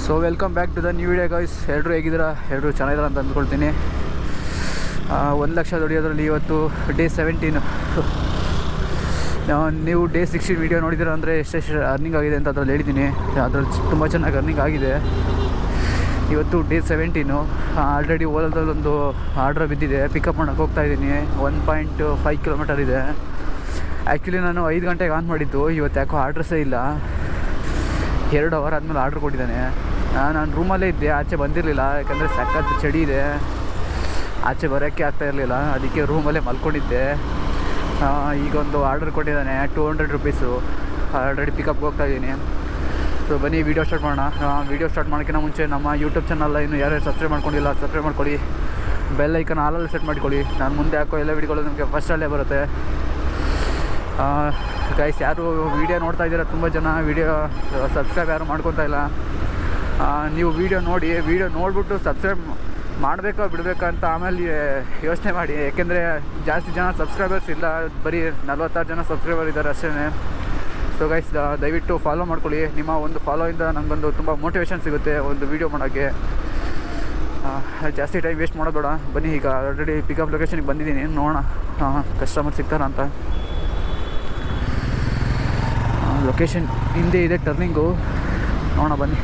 So welcome back to the new video guys. ಎಲ್ಲರೂ ಹೇಗಿದ್ದೀರಾ? ಎಲ್ಲರೂ ಚೆನ್ನಾಗಿದ್ದೀರಾ ಅಂತ ಅಂದ್ಕೊಳ್ತೀನಿ. 1,00,000 ದುಡಿಯೋದ್ರಲ್ಲಿ ಇವತ್ತು ಡೇ 17. ನೀವು ಡೇ 16 ವೀಡಿಯೋ ನೋಡಿದ್ದೀರಾ ಅಂದರೆ ಎಷ್ಟೆಷ್ಟು ಅರ್ನಿಂಗ್ ಆಗಿದೆ ಅಂತ ಅದರಲ್ಲಿ ಹೇಳಿದ್ದೀನಿ. ಅದರಲ್ಲಿ ತುಂಬ ಚೆನ್ನಾಗಿ ಅರ್ನಿಂಗ್ ಆಗಿದೆ. ಇವತ್ತು ಡೇ 17. ಆಲ್ರೆಡಿ ಓಲಾದಲ್ಲಿ ಒಂದು ಆರ್ಡ್ರ್ ಬಿದ್ದಿದೆ, ಪಿಕಪ್ ಮಾಡೋಕ್ಕೆ ಹೋಗ್ತಾಯಿದ್ದೀನಿ. 1.5 ಕಿಲೋಮೀಟರ್ ಇದೆ. ಆ್ಯಕ್ಚುಲಿ ನಾನು 5 ಗಂಟೆಗೆ ಆನ್ ಮಾಡಿದ್ದು, ಇವತ್ತು ಯಾಕೋ ಆರ್ಡ್ರಸ್ಸೇ ಇಲ್ಲ. 2 ಅವರ್ ಆದಮೇಲೆ ಆರ್ಡ್ರ್ ಕೊಟ್ಟಿದ್ದಾನೆ. ನಾನು ರೂಮಲ್ಲೇ ಇದ್ದೆ, ಆಚೆ ಬಂದಿರಲಿಲ್ಲ. ಯಾಕಂದರೆ ಸಖತ್ ಚಳಿ ಇದೆ, ಆಚೆ ಬರೋಕ್ಕೆ ಆಗ್ತಾಯಿರಲಿಲ್ಲ. ಅದಕ್ಕೆ ರೂಮಲ್ಲೇ ಮಲ್ಕೊಂಡಿದ್ದೆ. ಈಗೊಂದು ಆರ್ಡರ್ ಕೊಟ್ಟಿದ್ದಾನೆ, 200 ರುಪೀಸು. ಆಲ್ರೆಡಿ ಪಿಕಪ್ಗೆ ಹೋಗ್ತಾಯಿದ್ದೀನಿ. ಸೊ ಬನ್ನಿ ವೀಡಿಯೋ ಸ್ಟಾರ್ಟ್ ಮಾಡೋಣ. ವೀಡಿಯೋ ಸ್ಟಾರ್ಟ್ ಮಾಡೋಕ್ಕಿಂತ ಮುಂಚೆ ನಮ್ಮ ಯೂಟ್ಯೂಬ್ ಚಾನಲ್ ಇನ್ನು ಯಾರ್ಯಾರು ಸಬ್ಸ್ಕ್ರೈಬ್ ಮಾಡ್ಕೊಂಡಿಲ್ಲ ಸಬ್ಸ್ಕ್ರೈಬ್ ಮಾಡ್ಕೊಳ್ಳಿ. ಬೆಲ್ ಐಕನ್ ಆಲಲ್ಲಿ ಸೆಟ್ ಮಾಡ್ಕೊಳ್ಳಿ. ನಾನು ಮುಂದೆ ಹಾಕೋ ಎಲ್ಲ ವೀಡಿಯೋಗಳು ನಿಮಗೆ ಫಸ್ಟಲ್ಲೇ ಬರುತ್ತೆ. ಗೈಸ್, ಯಾರು ವೀಡಿಯೋ ನೋಡ್ತಾ ಇದ್ದೀರಾ, ತುಂಬ ಜನ ವೀಡಿಯೋ ಸಬ್ಸ್ಕ್ರೈಬ್ ಯಾರು ಮಾಡ್ಕೊತಾ ಇಲ್ಲ. ನೀವು ವೀಡಿಯೋ ನೋಡಿ, ವೀಡಿಯೋ ನೋಡಿಬಿಟ್ಟು ಸಬ್ಸ್ಕ್ರೈಬ್ ಮಾಡಬೇಕೋ ಬಿಡಬೇಕೋ ಅಂತ ಆಮೇಲೆ ಯೋಚನೆ ಮಾಡಿ. ಯಾಕೆಂದರೆ ಜಾಸ್ತಿ ಜನ ಸಬ್ಸ್ಕ್ರೈಬರ್ಸ್ ಇಲ್ಲ, ಬರೀ 46 ಜನ ಸಬ್ಸ್ಕ್ರೈಬರ್ ಇದ್ದಾರೆ ಅಷ್ಟೇ. ಸೊ ಗೈಸ್, ದಯವಿಟ್ಟು ಫಾಲೋ ಮಾಡ್ಕೊಳ್ಳಿ. ನಿಮ್ಮ ಒಂದು ಫಾಲೋಯಿಂದ ನನಗೊಂದು ತುಂಬ ಮೋಟಿವೇಶನ್ ಸಿಗುತ್ತೆ ಒಂದು ವೀಡಿಯೋ ಮಾಡೋಕ್ಕೆ. ಜಾಸ್ತಿ ಟೈಮ್ ವೇಸ್ಟ್ ಮಾಡೋದು ಬೇಡ. ಬನ್ನಿ, ಈಗ ಆಲ್ರೆಡಿ ಪಿಕಪ್ ಲೊಕೇಶನ್ಗೆ ಬಂದಿದ್ದೀನಿ. ನೋಡೋಣ ಕಸ್ಟಮರ್ ಸಿಗ್ತಾರ ಅಂತ. ಲೊಕೇಶನ್ ಹಿಂದೆ ಇದೆ, ಟರ್ನಿಂಗು. ನೋಡೋಣ ಬನ್ನಿ.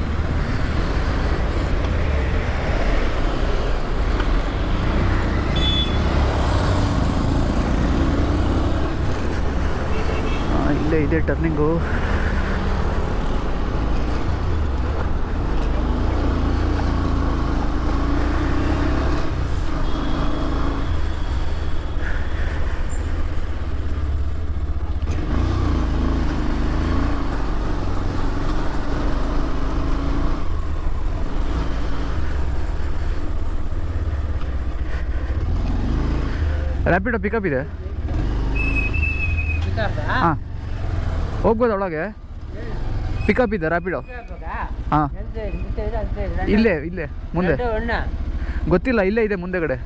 ಇಲ್ಲೇ ಇದೆ ಟರ್ನಿಂಗು. ರ್ಯಾಪಿಡೋ ಪಿಕಪ್ ಇದೆ. ಹಾಂ, ಹೋಗ್ಬೋದು ಒಳಗೆ. ಪಿಕಪ್ ಇದೆ ರ್ಯಾಪಿಡೋ. ಹಾಂ, ಇಲ್ಲೇ ಮುಂದೆ ಗೊತ್ತಿಲ್ಲ, ಇಲ್ಲೇ ಇದೆ ಮುಂದೆಗಡೆ.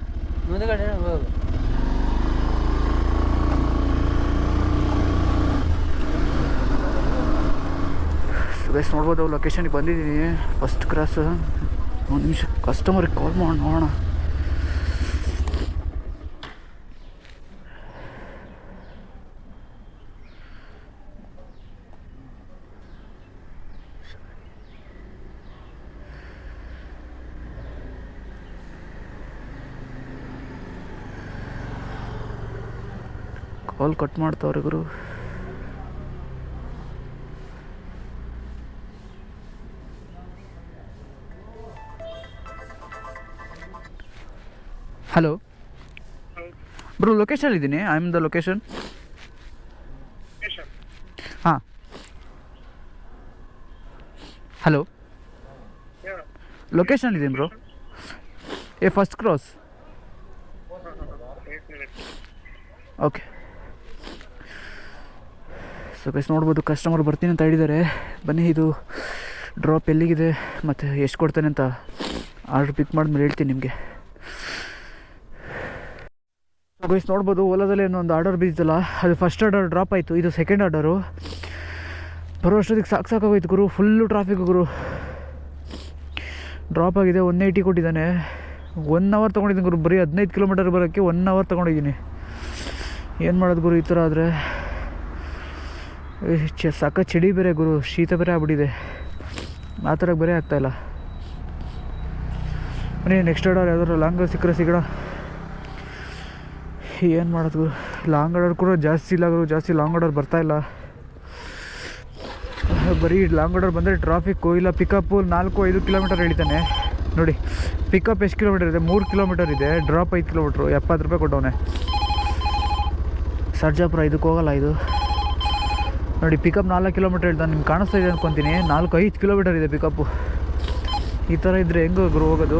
ಗೈಸ್ ನೋಡ್ಬೋದು, ಲೊಕೇಶನ್ಗೆ ಬಂದಿದ್ದೀನಿ. First cross. ಒಂದು ನಿಮಿಷ ಕಸ್ಟಮರಿಗೆ ಕಾಲ್ ಮಾಡೋಣ, ನೋಡೋಣ. ಕಾಲ್ ಕಟ್ ಮಾಡ್ತಾವ್ರೆ ಗುರು. ಹಲೋ ಬ್ರೋ, ಲೊಕೇಶನ್ ಇದ್ದೀನಿ. I am the location. ಹಾಂ, ಹಲೋ, ಲೊಕೇಶನ್ ಇದ್ದೀನಿ bro. First cross. Okay. So guys ನೋಡ್ಬೋದು, ಕಸ್ಟಮರ್ ಬರ್ತೀನಿ ಅಂತ ಹೇಳಿದ್ದಾರೆ. ಬನ್ನಿ, ಇದು ಡ್ರಾಪ್ ಎಲ್ಲಿಗಿದೆ ಮತ್ತು ಎಷ್ಟು ಕೊಡ್ತಾನೆ ಅಂತ ಆರ್ಡ್ರ್ ಪಿಕ್ ಮಾಡಿದ್ಮೇಲೆ ಹೇಳ್ತೀನಿ ನಿಮಗೆ. ಸೊ ಗೈಸ್ ನೋಡ್ಬೋದು, ಓಲಾದಲ್ಲಿ ಒಂದು ಆರ್ಡರ್ ಬಿದ್ದಿತ್ತಲ್ಲ, ಅದು ಫಸ್ಟ್ ಆರ್ಡರ್ ಡ್ರಾಪ್ ಆಯಿತು. ಇದು ಸೆಕೆಂಡ್ ಆರ್ಡರು. ಬರೋ ಅಷ್ಟೊತ್ತಿಗೆ ಸಾಕಾಗೋಯ್ತು ಗುರು. ಫುಲ್ಲು ಟ್ರಾಫಿಕ್ ಗುರು. ಡ್ರಾಪ್ ಆಗಿದೆ. 180 ಕೊಟ್ಟಿದ್ದಾನೆ. 1 ಅವರ್ ತೊಗೊಂಡಿದ್ದೀನಿ ಗುರು. ಬರೀ 15 ಕಿಲೋಮೀಟರ್ ಬರೋಕ್ಕೆ 1 ಅವರ್ ತೊಗೊಂಡಿದ್ದೀನಿ. ಏನು ಮಾಡೋದು ಗುರು ಈ ಥರ ಆದರೆ? ಸಾಕ ಚಳಿ ಬೇರೆ ಗುರು, ಶೀತ ಬೇರೆ ಆಗ್ಬಿಟ್ಟಿದೆ. ಮಾತಾಡೋಕ್ಕೆ ಬೇರೆ ಆಗ್ತಾಯಿಲ್ಲ. ಬನ್ನಿ, ನೆಕ್ಸ್ಟ್ ಆರ್ಡರ್ ಯಾವ್ದಾದ್ರು ಲಾಂಗ್ ಸಿಕ್ಕರೆ ಸಿಗೋಣ. ಏನು ಮಾಡೋದು ಗುರು? ಲಾಂಗ್ ಆರ್ಡರ್ ಕೂಡ ಜಾಸ್ತಿ ಇಲ್ಲ ಗುರು, ಜಾಸ್ತಿ ಲಾಂಗ್ ಆರ್ಡರ್ ಬರ್ತಾಯಿಲ್ಲ. ಬರೀ ಲಾಂಗ್ ಆರ್ಡರ್ ಬಂದರೆ ಟ್ರಾಫಿಕ್ಕು. ಇಲ್ಲ ಪಿಕಪ್ಪು 4-5 ಕಿಲೋಮೀಟರ್ ಹೇಳ್ತಾನೆ ನೋಡಿ. ಪಿಕಪ್ ಎಷ್ಟು ಕಿಲೋಮೀಟರ್ ಇದೆ? 3 ಕಿಲೋಮೀಟರ್ ಇದೆ. Drop 5 kilometre. 70 ರೂಪಾಯಿ ಕೊಟ್ಟವನೆ. ಸರ್ಜಾಪುರ ಇದಕ್ಕೆ ಹೋಗಲ್ಲ ಇದು ನೋಡಿ. ಪಿಕಪ್ 4 ಕಿಲೋಮೀಟರ್ ಹೇಳ್ತಾನೆ. ನಿಮ್ಗೆ ಕಾಣಿಸ್ತಾ ಇದೆ ಅಂದ್ಕೊತೀನಿ. 4-5 ಕಿಲೋಮೀಟರ್ ಇದೆ ಪಿಕಪ್ಪು. ಈ ಥರ ಇದ್ದರೆ ಹೆಂಗೆ ಗುರು ಹೋಗೋದು?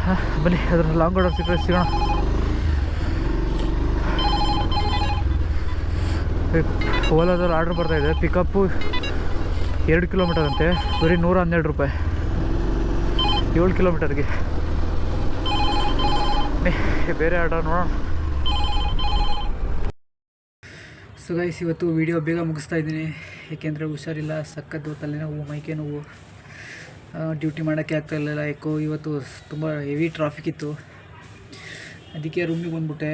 ಹಾಂ, ಬನ್ನಿ, ಅದ್ರ ಲಾಂಗ್ ಆರ್ಡರ್ ಸಿಕ್ಕರೆ ಸಿಗೋಣ. ಓಲಾದಲ್ಲಿ ಆರ್ಡ್ರ್ ಬರ್ತಾಯಿದೆ. ಪಿಕಪ್ಪು 2 ಕಿಲೋಮೀಟರ್ ಅಂತೆ. ಬರೀ 112 ರೂಪಾಯಿ 7 ಕಿಲೋಮೀಟರ್ಗೆ. ಬೇರೆ ಆರ್ಡರ್ ನೋಡೋಣ. ಸೊ ಗೈಸ್, ಇವತ್ತು ವೀಡಿಯೋ ಬೇಗ ಮುಗಿಸ್ತಾ ಇದ್ದೀನಿ. ಏಕೆಂದರೆ ಹುಷಾರಿಲ್ಲ, ಸಖತ್ತು ತಲೆನೋವು, ಮೈಕೆ ನೋವು, ಡ್ಯೂಟಿ ಮಾಡೋಕ್ಕೆ ಆಗ್ತಾಯಿರಲಿಲ್ಲ. ಯಾಕೋ ಇವತ್ತು ತುಂಬ ಹೆವಿ ಟ್ರಾಫಿಕ್ ಇತ್ತು, ಅದಕ್ಕೆ ರೂಮಿಗೆ ಬಂದ್ಬಿಟ್ಟೆ.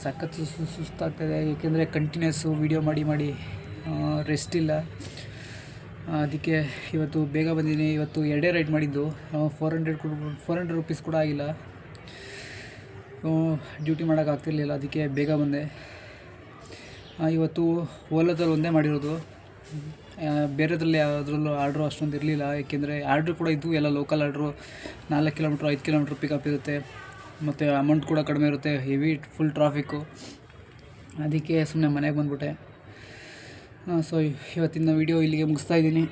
ಸಖತ್ತು ಸುಸ್ತಾಗ್ತಾಯಿದೆ, ಏಕೆಂದರೆ ಕಂಟಿನ್ಯೂಸ್ಸು ವೀಡಿಯೋ ಮಾಡಿ ರೆಸ್ಟ್ ಇಲ್ಲ. ಅದಕ್ಕೆ ಇವತ್ತು ಬೇಗ ಬಂದಿದ್ದೀನಿ. ಇವತ್ತು 2 ರೈಡ್ ಮಾಡಿದ್ದು, 400 ರುಪೀಸ್ ಕೂಡ ಆಗಿಲ್ಲ. ಡ್ಯೂಟಿ ಮಾಡೋಕ್ಕಾಗ್ತಿರ್ಲಿಲ್ಲ, ಅದಕ್ಕೆ ಬೇಗ ಬಂದೆ. ಇವತ್ತು ಓಲಾದಲ್ಲಿ ಒಂದೇ ಮಾಡಿರೋದು, ಬೇರೆದ್ರಲ್ಲಿ ಯಾವುದ್ರಲ್ಲೂ ಆರ್ಡ್ರು ಅಷ್ಟೊಂದು ಇರಲಿಲ್ಲ. ಏಕೆಂದರೆ ಆರ್ಡ್ರು ಕೂಡ ಇದ್ದು ಎಲ್ಲ local order, 4 kilometre 5 kilometre pickup ಇರುತ್ತೆ, ಮತ್ತು ಅಮೌಂಟ್ ಕೂಡ ಕಡಿಮೆ ಇರುತ್ತೆ. ಹೆವಿ ಫುಲ್ ಟ್ರಾಫಿಕ್ಕು, ಅದಕ್ಕೆ ಸುಮ್ಮನೆ ಮನೆಗೆ ಬಂದ್ಬಿಟ್ಟೆ. ಸೊ ಇವತ್ತಿನ ವೀಡಿಯೋ ಇಲ್ಲಿಗೆ ಮುಗಿಸ್ತಾ ಇದ್ದೀನಿ.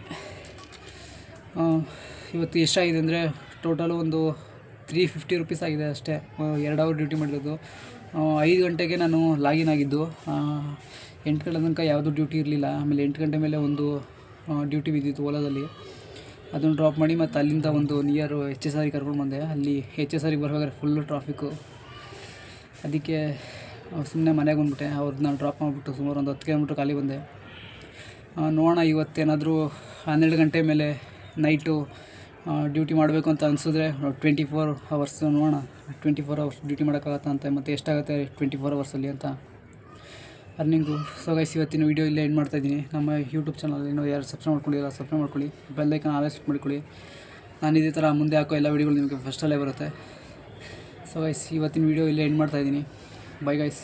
ಇವತ್ತು ಎಷ್ಟಾಗಿದೆ ಅಂದರೆ ಟೋಟಲು ಒಂದು 350 ರುಪೀಸ್ ಆಗಿದೆ ಅಷ್ಟೇ. 2 ಅವರ್ ಡ್ಯೂಟಿ ಮಾಡಿರೋದು. 5 ಗಂಟೆಗೆ ನಾನು ಲಾಗಿನ್ ಆಗಿದ್ದು. 8 ಗಂಟೆ ತನಕ ಯಾವುದೂ ಡ್ಯೂಟಿ ಇರಲಿಲ್ಲ. ಆಮೇಲೆ 8 ಗಂಟೆ ಮೇಲೆ ಒಂದು ಡ್ಯೂಟಿ ಬಿದ್ದಿತ್ತು ಓಲಾದಲ್ಲಿ, ಅದನ್ನು ಡ್ರಾಪ್ ಮಾಡಿ ಮತ್ತು ಅಲ್ಲಿಂದ ಒಂದು ನಿಯರು HSR ಕರ್ಕೊಂಡು ಬಂದೆ. ಅಲ್ಲಿ HSR ಬರಬೇಕಾದ್ರೆ ಫುಲ್ಲು ಟ್ರಾಫಿಕ್ಕು, ಅದಕ್ಕೆ ಸುಮ್ಮನೆ ಮನೆಗೆ ಬಂದ್ಬಿಟ್ಟೆ. ಅವ್ರನ್ನ ಡ್ರಾಪ್ ಮಾಡಿಬಿಟ್ಟು ಸುಮಾರು ಒಂದು 10 ಕಿಲೋಮೀಟ್ರ್ ಖಾಲಿ ಬಂದೆ. ನೋಡೋಣ, ಇವತ್ತೇನಾದರೂ 12 ಗಂಟೆ ಮೇಲೆ ನೈಟು ಡ್ಯೂಟಿ ಮಾಡಬೇಕು ಅಂತ ಅನಿಸಿದ್ರೆ 24 ಅವರ್ಸ್ ನೋಡೋಣ, 24 ಅವರ್ಸ್ ಡ್ಯೂಟಿ ಮಾಡೋಕ್ಕಾಗತ್ತಾ ಅಂತ, ಮತ್ತು ಎಷ್ಟಾಗುತ್ತೆ 24 ಅವರ್ಸಲ್ಲಿ ಅಂತ ಅರ್ನಿಂಗು. ಸೊ ಗೈಸ್, ಇವತ್ತಿನ ವೀಡಿಯೋ ಇಲ್ಲೇ ಎಂಡ್ ಮಾಡ್ತಾಯಿದ್ದೀನಿ. ನಮ್ಮ ಯೂಟ್ಯೂಬ್ ಚಾನಲ್ ಇನ್ನೂ ಯಾರು ಸಬ್ಸ್ಕ್ರೈಬ್ ಮಾಡ್ಕೊಂಡಿಲ್ಲ, ಸಬ್ಸ್ಕ್ರೈಬ್ ಮಾಡ್ಕೊಳ್ಳಿ, ಬೆಲ್ ಐಕಾನ್ ಆಲ್ ಸೆಟ್ ಮಾಡ್ಕೊಳ್ಳಿ. ನಾನು ಇದೇ ಥರ ಮುಂದೆ ಹಾಕೋ ಎಲ್ಲ ವೀಡಿಯೋಗಳು ನಿಮಗೆ ಫಸ್ಟಲ್ಲೇ ಬರುತ್ತೆ. ಸೊ ಗೈಸ್, ಇವತ್ತಿನ ವೀಡಿಯೋ ಇಲ್ಲೇ ಎಂಡ್ ಮಾಡ್ತಾಯಿದ್ದೀನಿ. Bye guys.